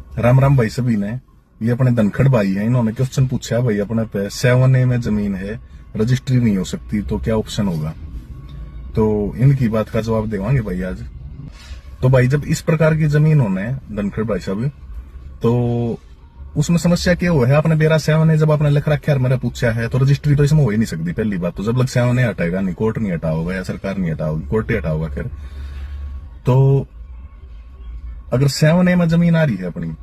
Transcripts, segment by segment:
राम राम भाई सभी ने। ये अपने धनखड़ भाई हैं, इन्होंने क्वेश्चन पूछा भाई अपने पे 7A में जमीन है, रजिस्ट्री नहीं हो सकती तो क्या ऑप्शन होगा। तो इनकी बात का जवाब देवांगे भाई आज। तो भाई जब इस प्रकार की जमीन होने धनखड़ भाई साहब, तो उसमें समस्या क्या हुआ है, आपने बेरा 7A जब आपने लिख रखा है मेरा पूछा है तो रजिस्ट्री तो इसमें हो ही नहीं सकती। पहली बात तो जब लग 7A हटाएगा नहीं, कोर्ट नहीं हटा होगा या सरकार नहीं हटा होगी, कोर्ट ही हटा होगा। फिर तो अगर 7A में जमीन आ रही है अपनी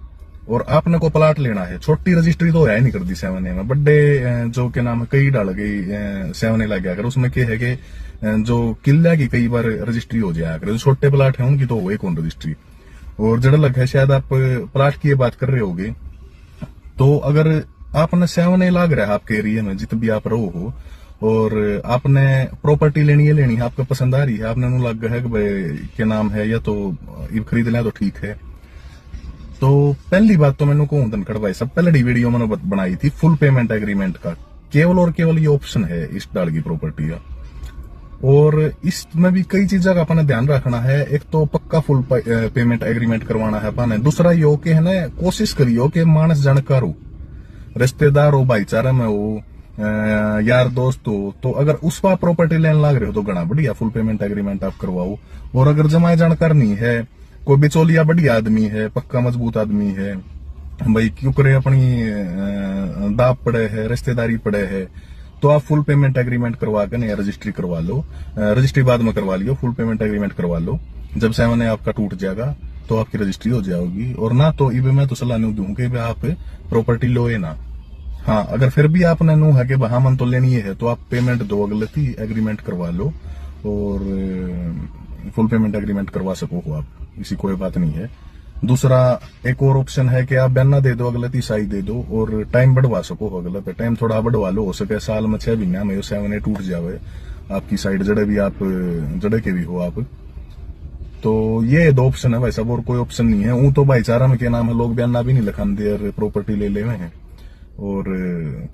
और आपने को प्लाट लेना है, छोटी रजिस्ट्री तो है नहीं कर दी 7A में, बड़े जो के नाम है कई डाल गई 7A लग गया अगर उसमें क्या है कि जो किला की कई बार रजिस्ट्री हो जाया कर, जो छोटे प्लाट है उनकी तो हो कौन रजिस्ट्री। और जड़ा लग है शायद आप प्लाट की बात कर रहे होगे, तो अगर आपने 7A लाग रहा है आपके एरिया में जित भी आप रहो हो और आपने प्रॉपर्टी लेनी है आपको पसंद आ रही है, आपने नु लग है कि भाई क्या नाम है या तो ये खरीद लें तो ठीक है। तो पहली बात तो मैंने कहूं धनखड़ भाई सब पहले वीडियो मैंने बनाई थी फुल पेमेंट एग्रीमेंट का, केवल और केवल ये ऑप्शन है इस डाल की प्रॉपर्टी का। और इसमें भी कई चीजों का अपना ध्यान रखना है। एक तो पक्का फुल पेमेंट एग्रीमेंट करवाना है अपने, दूसरा यो के है ना कोशिश करियो कि मानस जानकार हो, रिश्तेदार हो, भाईचारा में हो, यार दोस्त हो। तो अगर उस पर प्रॉपर्टी लेने लाग रहे हो तो घना बढ़िया फुल पेमेंट एग्रीमेंट आप करवाओ। और अगर जमाए जानकार नहीं है, कोई बिचौलिया बढ़िया आदमी है, पक्का मजबूत आदमी है भाई, क्यों करे अपनी दाप पड़े है, रिश्तेदारी पड़े है, तो आप फुल पेमेंट एग्रीमेंट करवा के नया रजिस्ट्री करवा लो। रजिस्ट्री बाद में करवा लियो, फुल पेमेंट एग्रीमेंट करवा लो। जब 7A आपका टूट जाएगा तो आपकी रजिस्ट्री हो जाएगी। और ना तो इबे मैं तो सलाह नहीं दूं कि आप प्रॉपर्टी लो ना। हाँ, अगर फिर भी आपने नू है कि हाँ मन तो लेनी है तो आप पेमेंट दो, अगलती एग्रीमेंट करवा लो और फुल पेमेंट एग्रीमेंट करवा सको हो आप, इसी कोई बात नहीं है। दूसरा एक और ऑप्शन है कि आप बयाना दे दो, अगलती साई दे दो और टाइम बढ़वा सको हो, अगले पे टाइम थोड़ा बढ़वा लो, हो सके साल में 6 महीना में 7A टूट जावे आपकी साइड जड़े भी आप जड़े के भी हो आप। तो ये 2 ऑप्शन है भाई साहब, और कोई ऑप्शन नहीं है। वो तो भाईचारा में क्या नाम है, लोग बयाना भी नहीं लिखान दे, प्रॉपर्टी ले हुए हैं और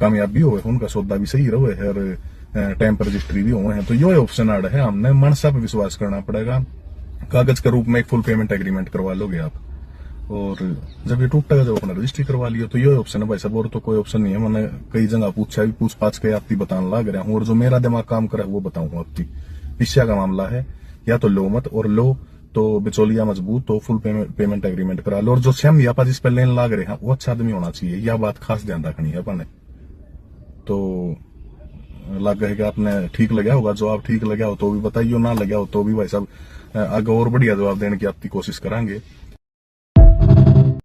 कामयाब भी हुए, उनका सौदा भी सही रहे है और टाइम पर रजिस्ट्री भी हुए हैं। तो ये ऑप्शन आड़ है, हमने मनसा पे विश्वास करना पड़ेगा। कागज के रूप में एक फुल पेमेंट एग्रीमेंट करवा लोगे आप और जब ये टूटेगा जब अपना रजिस्ट्री करवा लियो, तो ये ऑप्शन है भाई साहब, और तो कोई ऑप्शन नहीं है। मैंने कई जगह पूछा भी, पूछ पाछ के आपकी बताने लग रहा हूँ और जो मेरा दिमाग काम करे वो बताऊंगा आपकी। पिछा का मामला है, या तो लो मत, और लो तो बिचौलिया मजबूत तो फुल पेमेंट एग्रीमेंट करा लो। और जो सेम या जिस पर लेन लाग रहे हैं वो अच्छा आदमी होना चाहिए, यह बात खास ध्यान रखनी है अपने। तो लग है कि आपने ठीक लगा होगा, जो आप ठीक लगा हो तो भी बताइए, ना लगा हो तो भी भाई साहब आगे और बढ़िया जवाब देने की आपकी कोशिश करेंगे।